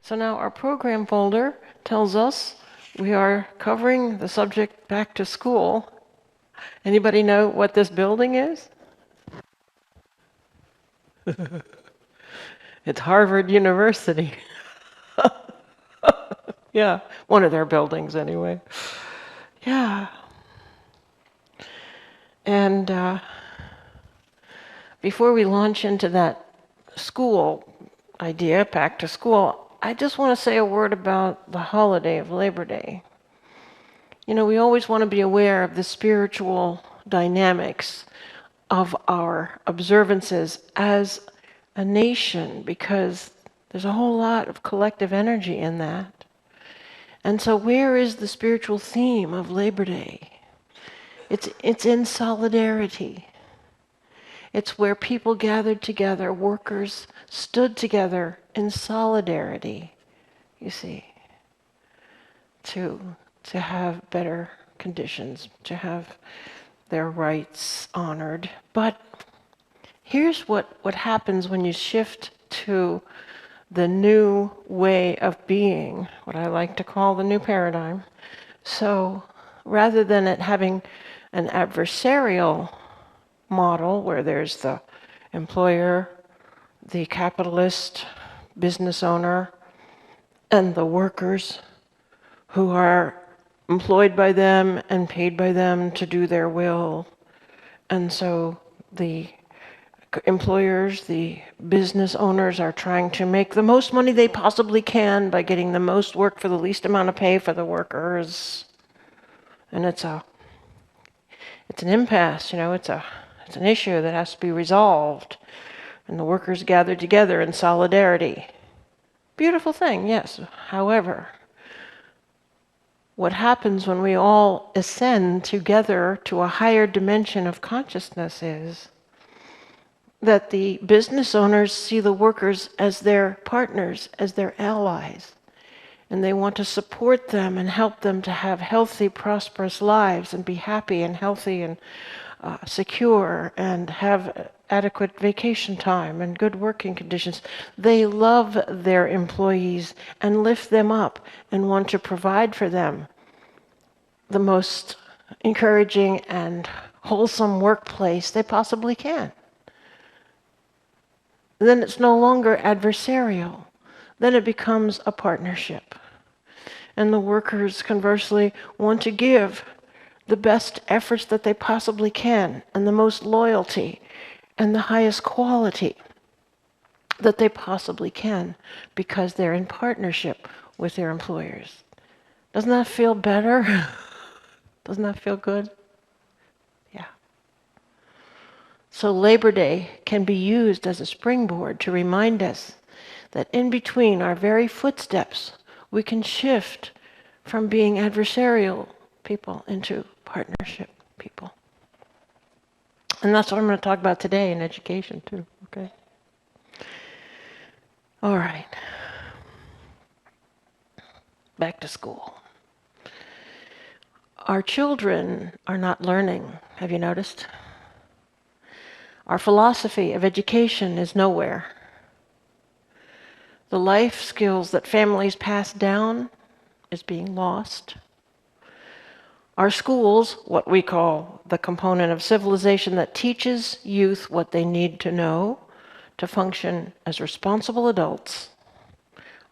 So now our program folder tells us we are covering the subject back to school. Anybody know what this building is? It's Harvard University. Yeah, one of their buildings anyway. Yeah. And before we launch into that school idea, back to school, I just want to say a word about the holiday of Labor Day. You know, we always want to be aware of the spiritual dynamics of our observances as a nation because there's a whole lot of collective energy in that. And so where is the spiritual theme of Labor Day? It's in solidarity. It's where people gathered together, workers stood together in solidarity, you see, to have better conditions, to have their rights honored. But here's what happens when you shift to the new way of being, what I like to call the new paradigm. So rather than it having an adversarial model where there's the employer, the capitalist, business owner, and the workers who are employed by them and paid by them to do their will. And so the employers, the business owners are trying to make the most money they possibly can by getting the most work for the least amount of pay for the workers. And it's an impasse, you know, it's an issue that has to be resolved. And the workers gather together in solidarity. Beautiful thing, yes. However, what happens when we all ascend together to a higher dimension of consciousness is that the business owners see the workers as their partners, as their allies. And they want to support them and help them to have healthy, prosperous lives and be happy and healthy and secure and have adequate vacation time and good working conditions. They love their employees and lift them up and want to provide for them the most encouraging and wholesome workplace they possibly can. Then it's no longer adversarial. Then it becomes a partnership. And the workers, conversely, want to give the best efforts that they possibly can and the most loyalty and the highest quality that they possibly can because they're in partnership with their employers. Doesn't that feel better? Doesn't that feel good? Yeah. So Labor Day can be used as a springboard to remind us that in between our very footsteps, we can shift from being adversarial people into partnership people. And that's what I'm going to talk about today in education too, okay? All right. Back to school. Our children are not learning, have you noticed? Our philosophy of education is nowhere. The life skills that families pass down is being lost. Our schools, what we call the component of civilization that teaches youth what they need to know to function as responsible adults,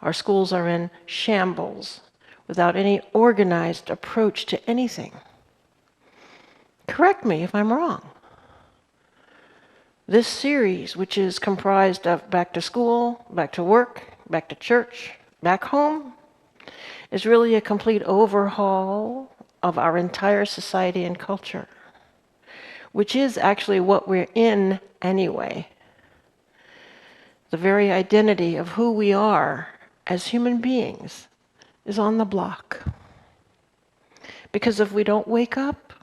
our schools are in shambles without any organized approach to anything. Correct me if I'm wrong. This series, which is comprised of back to school, back to work, back to church, back home, is really a complete overhaul of our entire society and culture, which is actually what we're in anyway. The very identity of who we are as human beings is on the block. Because if we don't wake up,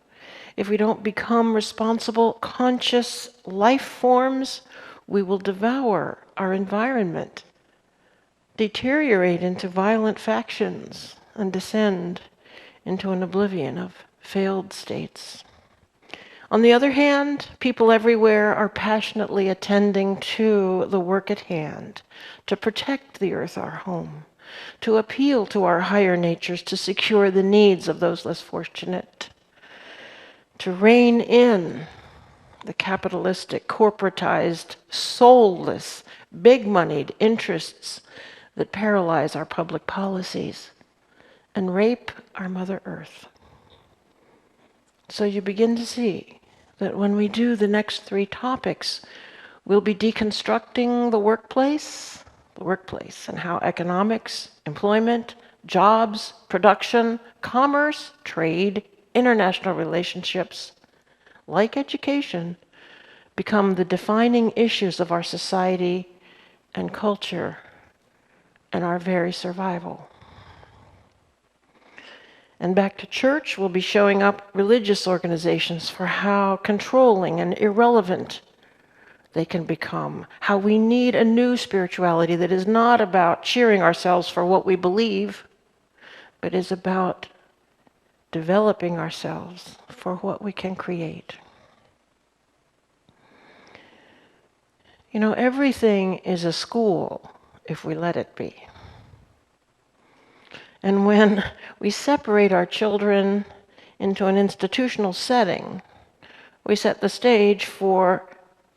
if we don't become responsible, conscious life forms, we will devour our environment, deteriorate into violent factions, and descend into an oblivion of failed states. On the other hand, people everywhere are passionately attending to the work at hand, to protect the earth, our home, to appeal to our higher natures to secure the needs of those less fortunate, to rein in the capitalistic, corporatized, soulless, big-moneyed interests that paralyze our public policies and rape our Mother Earth. So you begin to see that when we do the next three topics, we'll be deconstructing the workplace, and how economics, employment, jobs, production, commerce, trade, international relationships, like education, become the defining issues of our society and culture and our very survival. And back to church, we'll be showing up religious organizations for how controlling and irrelevant they can become, how we need a new spirituality that is not about cheering ourselves for what we believe, but is about developing ourselves for what we can create. You know, everything is a school if we let it be. And when we separate our children into an institutional setting, we set the stage for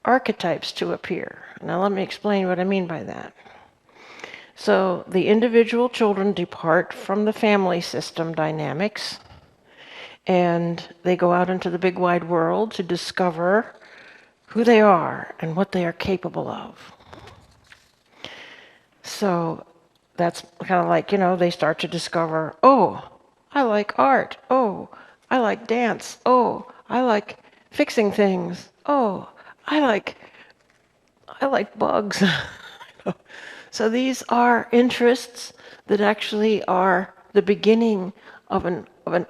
archetypes to appear. Now let me explain what I mean by that. So the individual children depart from the family system dynamics, and they go out into the big wide world to discover who they are and what they are capable of. So that's kind of like, they start to discover, oh, I like art. Oh, I like dance. Oh, I like fixing things. Oh, I like bugs. So these are interests that actually are the beginning of an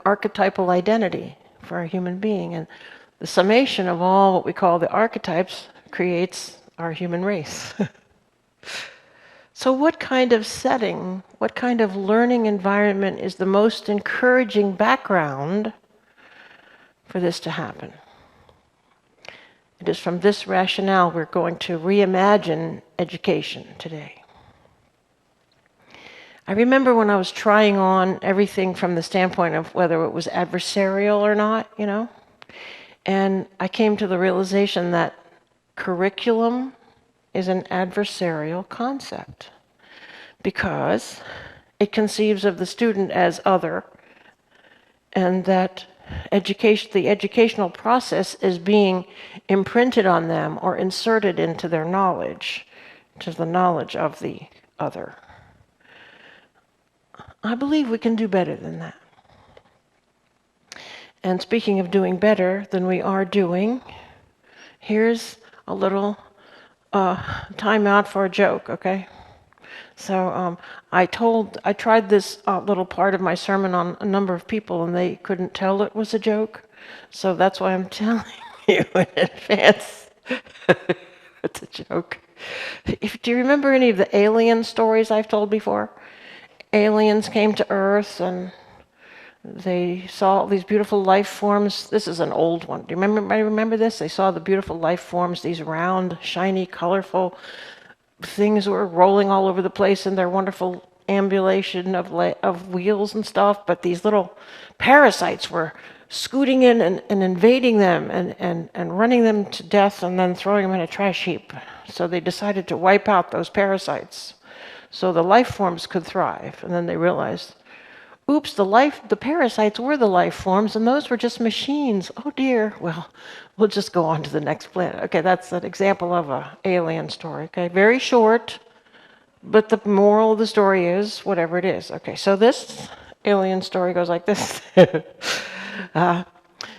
archetypal identity for a human being. And the summation of all what we call the archetypes creates our human race. So what kind of setting, what kind of learning environment is the most encouraging background for this to happen? It is from this rationale we're going to reimagine education today. I remember when I was trying on everything from the standpoint of whether it was adversarial or not, and I came to the realization that curriculum is an adversarial concept because it conceives of the student as other, and that the educational process is being imprinted on them or inserted into their knowledge, to the knowledge of the other. I believe we can do better than that. And speaking of doing better than we are doing, here's a little time out for a joke, okay? So I tried this little part of my sermon on a number of people, and they couldn't tell it was a joke. So that's why I'm telling you in advance. It's a joke. Do you remember any of the alien stories I've told before? Aliens came to Earth and they saw all these beautiful life forms. This is an old one. Do you remember this? They saw the beautiful life forms, these round, shiny, colorful things were rolling all over the place in their wonderful ambulation of wheels and stuff, but these little parasites were scooting in and invading them and running them to death and then throwing them in a trash heap. So they decided to wipe out those parasites so the life forms could thrive. And then they realized, oops, the parasites were the life forms, and those were just machines. Oh dear. Well, we'll just go on to the next planet. Okay, that's an example of an alien story. Okay, very short, but the moral of the story is whatever it is. Okay, so this alien story goes like this.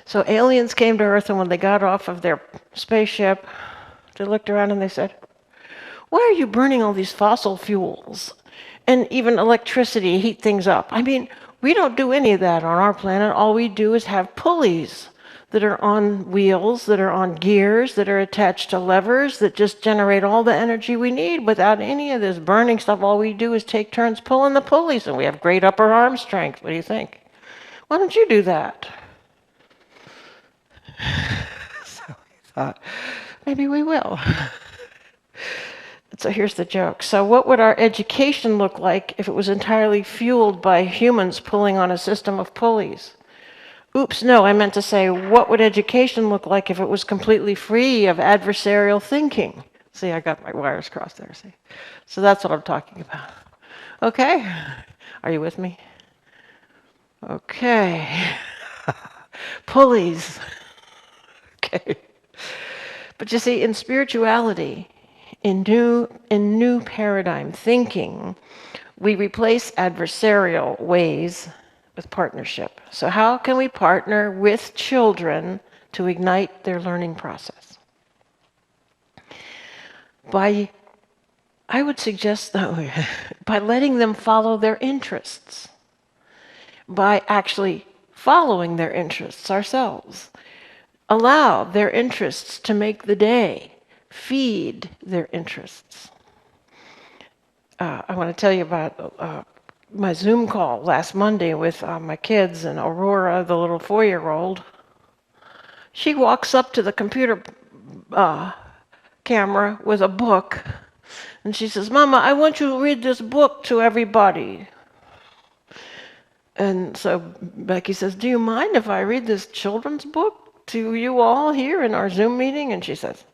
So aliens came to Earth, and when they got off of their spaceship, they looked around and they said, "Why are you burning all these fossil fuels? And even electricity, heat things up. I mean, we don't do any of that on our planet. All we do is have pulleys that are on wheels, that are on gears, that are attached to levers, that just generate all the energy we need without any of this burning stuff. All we do is take turns pulling the pulleys, and we have great upper arm strength. What do you think? Why don't you do that?" So we thought, maybe we will. So here's the joke. So what would our education look like if it was entirely fueled by humans pulling on a system of pulleys? Oops, no, I meant to say, what would education look like if it was completely free of adversarial thinking? See, I got my wires crossed there, see? So that's what I'm talking about. Okay? Are you with me? Okay. Pulleys. Okay. But you see, in spirituality, in new paradigm thinking, we replace adversarial ways with partnership. So how can we partner with children to ignite their learning process? I would suggest, though, by letting them follow their interests, by actually following their interests ourselves. Allow their interests to make the day, feed their interests. I want to tell you about my Zoom call last Monday with my kids and Aurora, the little 4-year-old. She walks up to the computer camera with a book, and she says, "Mama, I want you to read this book to everybody." And so Becky says, "Do you mind if I read this children's book to you all here in our Zoom meeting?" And she says,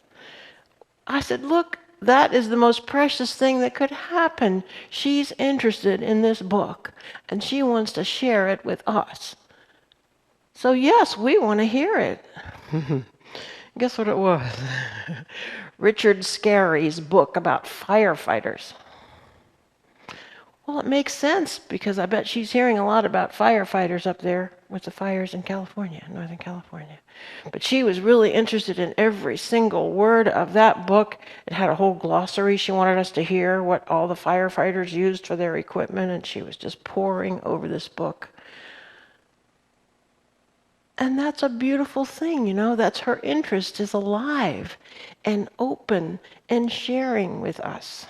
I said, "Look, that is the most precious thing that could happen. She's interested in this book, and she wants to share it with us. So yes, we want to hear it." Guess what it was? Richard Scarry's book about firefighters. Well, it makes sense, because I bet she's hearing a lot about firefighters up there with the fires in California, Northern California. But she was really interested in every single word of that book. It had a whole glossary. She wanted us to hear what all the firefighters used for their equipment, and she was just poring over this book. And that's a beautiful thing, that's her interest is alive and open and sharing with us.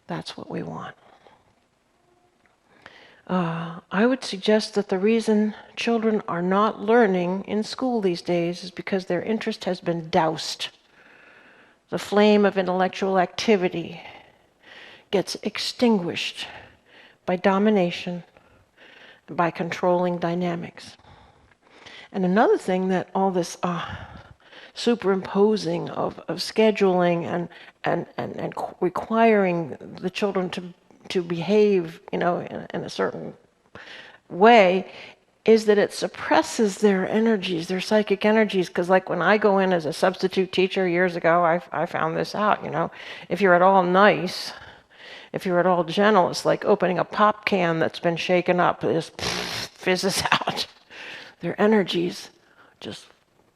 That's what we want. I would suggest that the reason children are not learning in school these days is because their interest has been doused. The flame of intellectual activity gets extinguished by domination, by controlling dynamics. And another thing that all this superimposing of scheduling and requiring the children to behave, in a certain way, is that it suppresses their energies, their psychic energies. Because like when I go in as a substitute teacher years ago, I found this out, if you're at all nice, if you're at all gentle, it's like opening a pop can that's been shaken up. It just fizzes out. Their energies just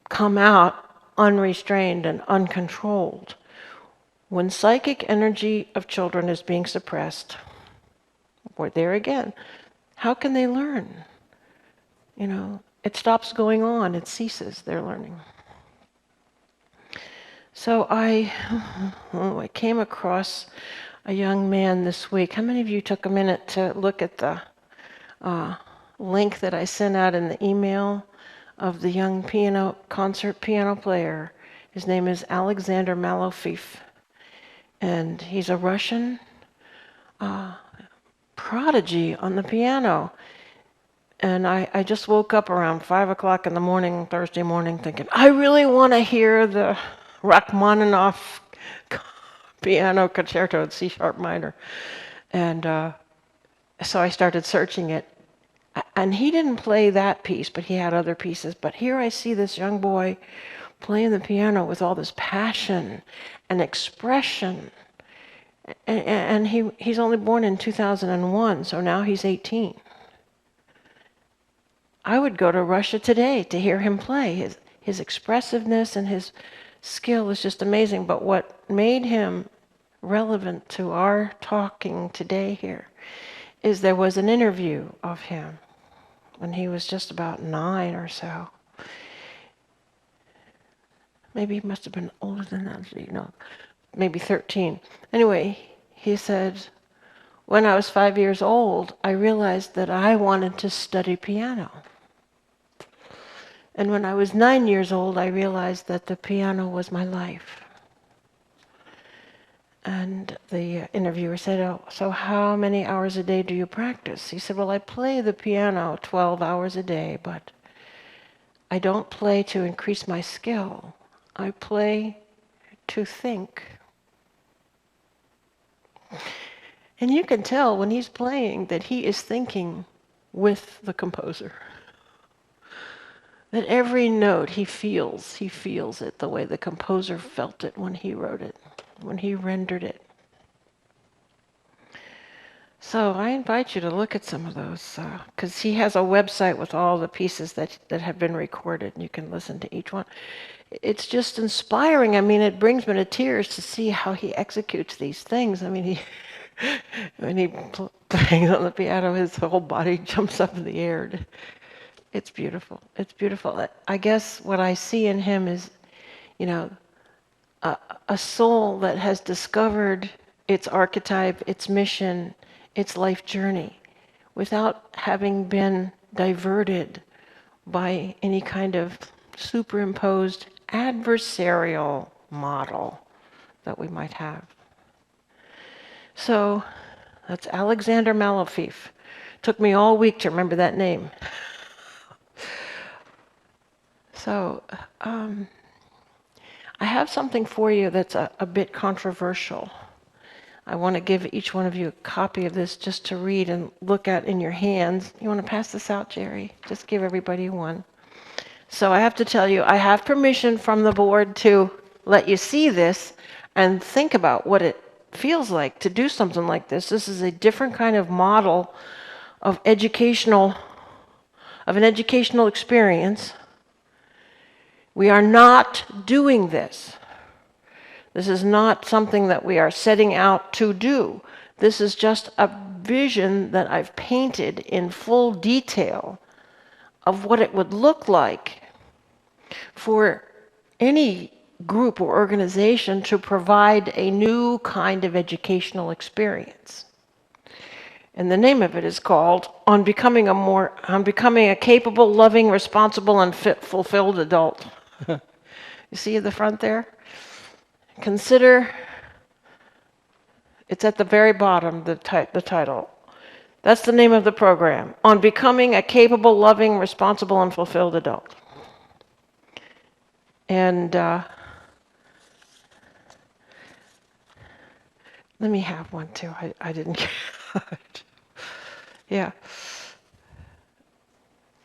come out unrestrained and uncontrolled. When psychic energy of children is being suppressed, or there again, how can they learn? It stops going on, it ceases their learning. So I came across a young man this week. How many of you took a minute to look at the link that I sent out in the email of the young concert piano player? His name is Alexander Malofeev, and he's a Russian prodigy on the piano. And I just woke up around 5 o'clock in the morning, Thursday morning, thinking, I really want to hear the Rachmaninoff piano concerto in C-sharp minor. And so I started searching it. And he didn't play that piece, but he had other pieces. But here I see this young boy playing the piano with all this passion and expression. And he's only born in 2001, so now he's 18. I would go to Russia today to hear him play. His expressiveness and his skill is just amazing. But what made him relevant to our talking today here is there was an interview of him when he was just about 9 or so. Maybe he must have been older than that, maybe 13. Anyway, he said, when I was 5 years old, I realized that I wanted to study piano. And when I was 9 years old, I realized that the piano was my life. And the interviewer said, "Oh, so how many hours a day do you practice?" He said, "Well, I play the piano 12 hours a day, but I don't play to increase my skill. I play to think." And you can tell when he's playing that he is thinking with the composer. That every note he feels it the way the composer felt it when he wrote it, when he rendered it. So I invite you to look at some of those, because he has a website with all the pieces that have been recorded, and you can listen to each one. It's just inspiring. I mean, it brings me to tears to see how he executes these things. I mean, when he plays on the piano, his whole body jumps up in the air. It's beautiful. It's beautiful. I guess what I see in him is, you know, a soul that has discovered its archetype, its mission, its life journey, without having been diverted by any kind of superimposed adversarial model that we might have. So that's Alexander Malafif. Took me all week to remember that name. So I have something for you that's a bit controversial. I want to give each one of you a copy of this just to read and look at in your hands. You want to pass this out, Jerry? Just give everybody one. So I have to tell you, I have permission from the board to let you see this and think about what it feels like to do something like this. This is a different kind of model of an educational experience. We are not doing this. This is not something that we are setting out to do. This is just a vision that I've painted in full detail of what it would look like for any group or organization to provide a new kind of educational experience. And the name of it is called On Becoming a Capable, Loving, Responsible, and Fulfilled Adult. You see at the front there? Consider, it's at the very bottom, the title. That's the name of the program, On Becoming a Capable, Loving, Responsible, and Fulfilled Adult. And let me have one too. I didn't get it. Yeah.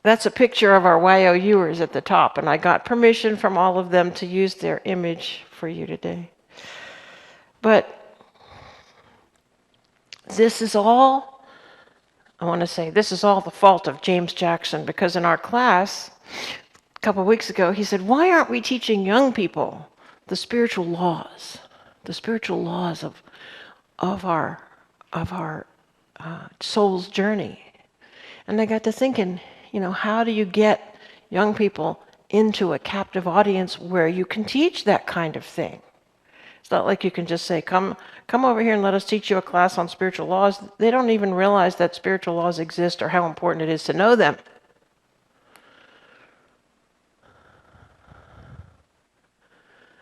That's a picture of our YOUers at the top, and I got permission from all of them to use their image for you today. But this is all the fault of James Jackson, because in our class a couple of weeks ago, he said, "Why aren't we teaching young people the spiritual laws of our soul's journey?" And I got to thinking, how do you get young people into a captive audience where you can teach that kind of thing? It's not like you can just say, come over here and let us teach you a class on spiritual laws. They don't even realize that spiritual laws exist or how important it is to know them.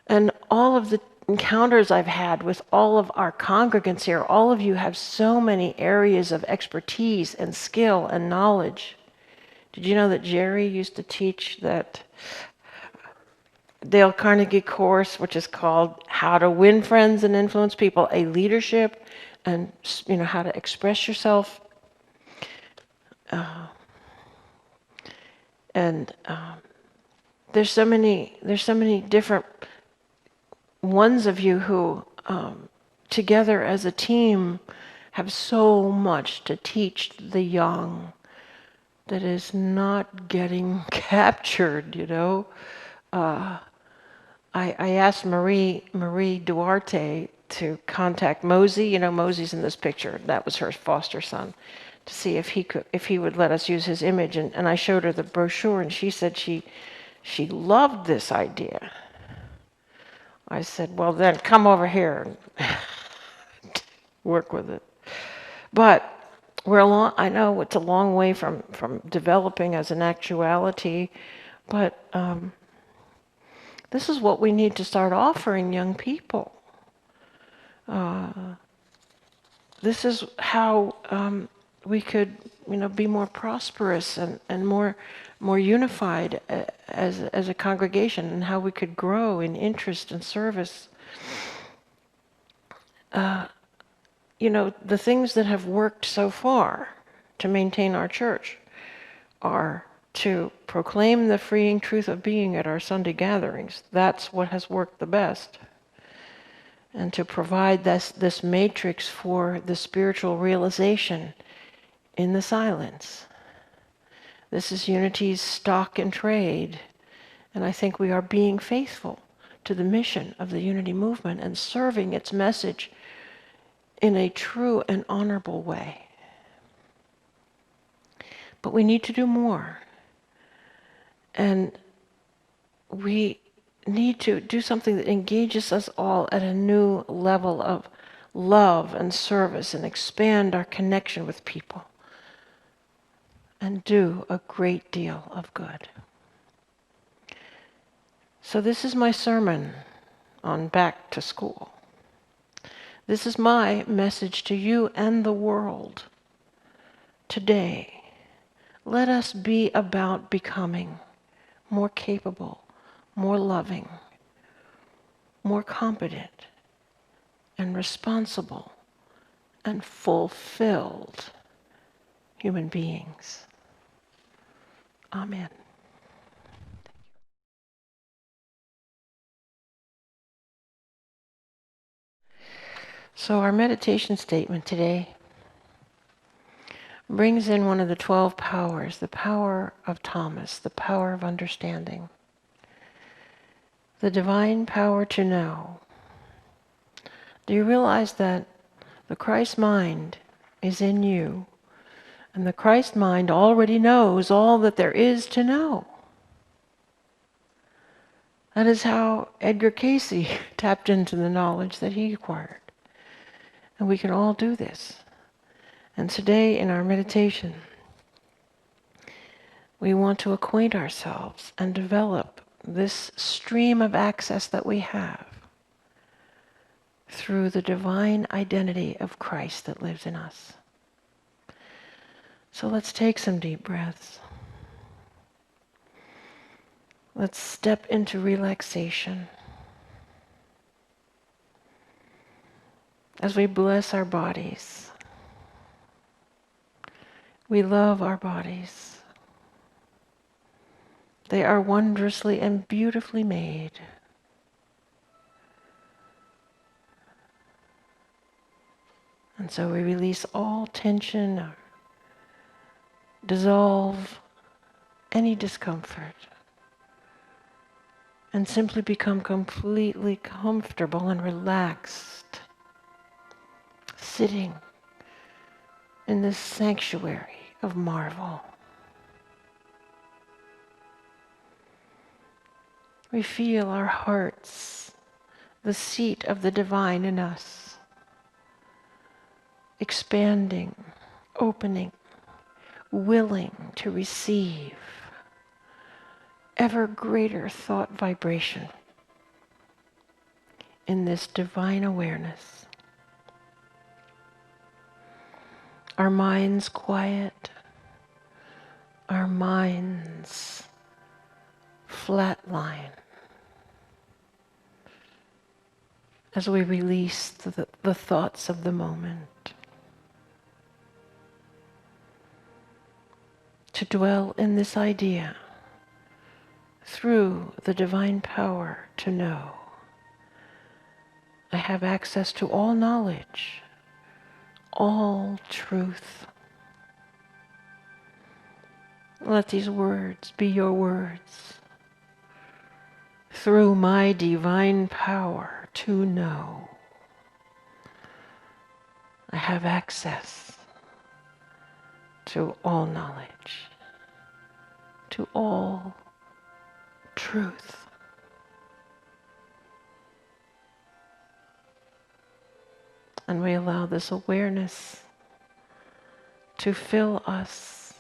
And all of the encounters I've had with all of our congregants here, all of you have so many areas of expertise and skill and knowledge. Did you know that Jerry used to teach that Dale Carnegie course, which is called How to Win Friends and Influence People, a leadership, and how to express yourself. There's so many different ones of you who, together as a team, have so much to teach the young that is not getting captured, I asked Marie Duarte to contact Mosey. Mosey's in this picture. That was her foster son, to see if he would let us use his image. And I showed her the brochure, and she said she loved this idea. I said, well, then come over here and work with it. But I know it's a long way from developing as an actuality, but this is what we need to start offering young people. This is how we could, be more prosperous and more unified as a congregation, and how we could grow in interest and service. The things that have worked so far to maintain our church are to proclaim the freeing truth of being at our Sunday gatherings. That's what has worked the best. And to provide this matrix for the spiritual realization in the silence. This is Unity's stock and trade. And I think we are being faithful to the mission of the Unity movement and serving its message in a true and honorable way. But we need to do more. And we need to do something that engages us all at a new level of love and service, and expand our connection with people and do a great deal of good. So this is my sermon on back to school. This is my message to you and the world today. Let us be about becoming more capable, more loving, more competent, and responsible, and fulfilled human beings. Amen. So our meditation statement today brings in one of the 12 powers, the power of Thomas, the power of understanding, the divine power to know. Do you realize that the Christ mind is in you, and the Christ mind already knows all that there is to know? That is how Edgar Cayce tapped into the knowledge that he acquired. And we can all do this. And today in our meditation, we want to acquaint ourselves and develop this stream of access that we have through the divine identity of Christ that lives in us. So let's take some deep breaths. Let's step into relaxation as we bless our bodies. We love our bodies. They are wondrously and beautifully made. And so we release all tension, or dissolve any discomfort, and simply become completely comfortable and relaxed, sitting in this sanctuary of marvel. We feel our hearts, the seat of the divine in us, expanding, opening, willing to receive ever greater thought vibration in this divine awareness. Our minds quiet, our minds flatline as we release the thoughts of the moment. To dwell in this idea through the divine power to know. I have access to all knowledge, all truth. Let these words be your words. Through my divine power to know, I have access to all knowledge, to all truth. And we allow this awareness to fill us,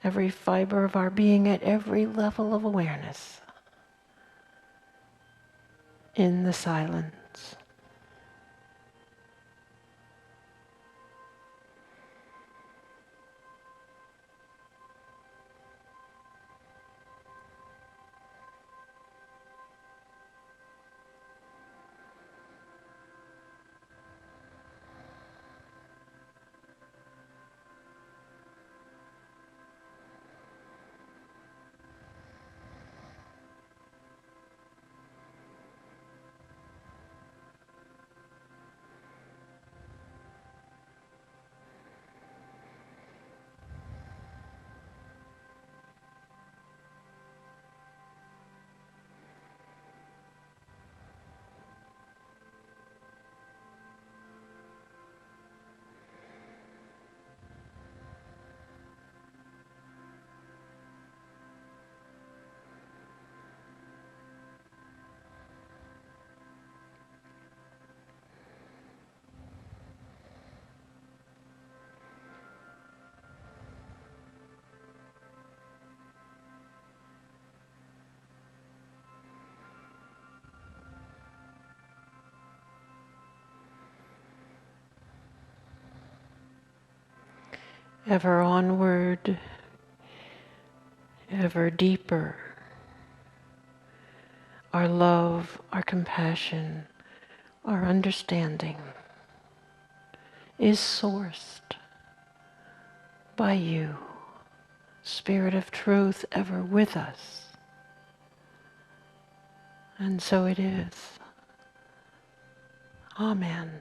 every fiber of our being at every level of awareness, in the silence. ever onward, ever deeper. Our love, our compassion, our understanding is sourced by you, Spirit of Truth, ever with us. And so it is. Amen.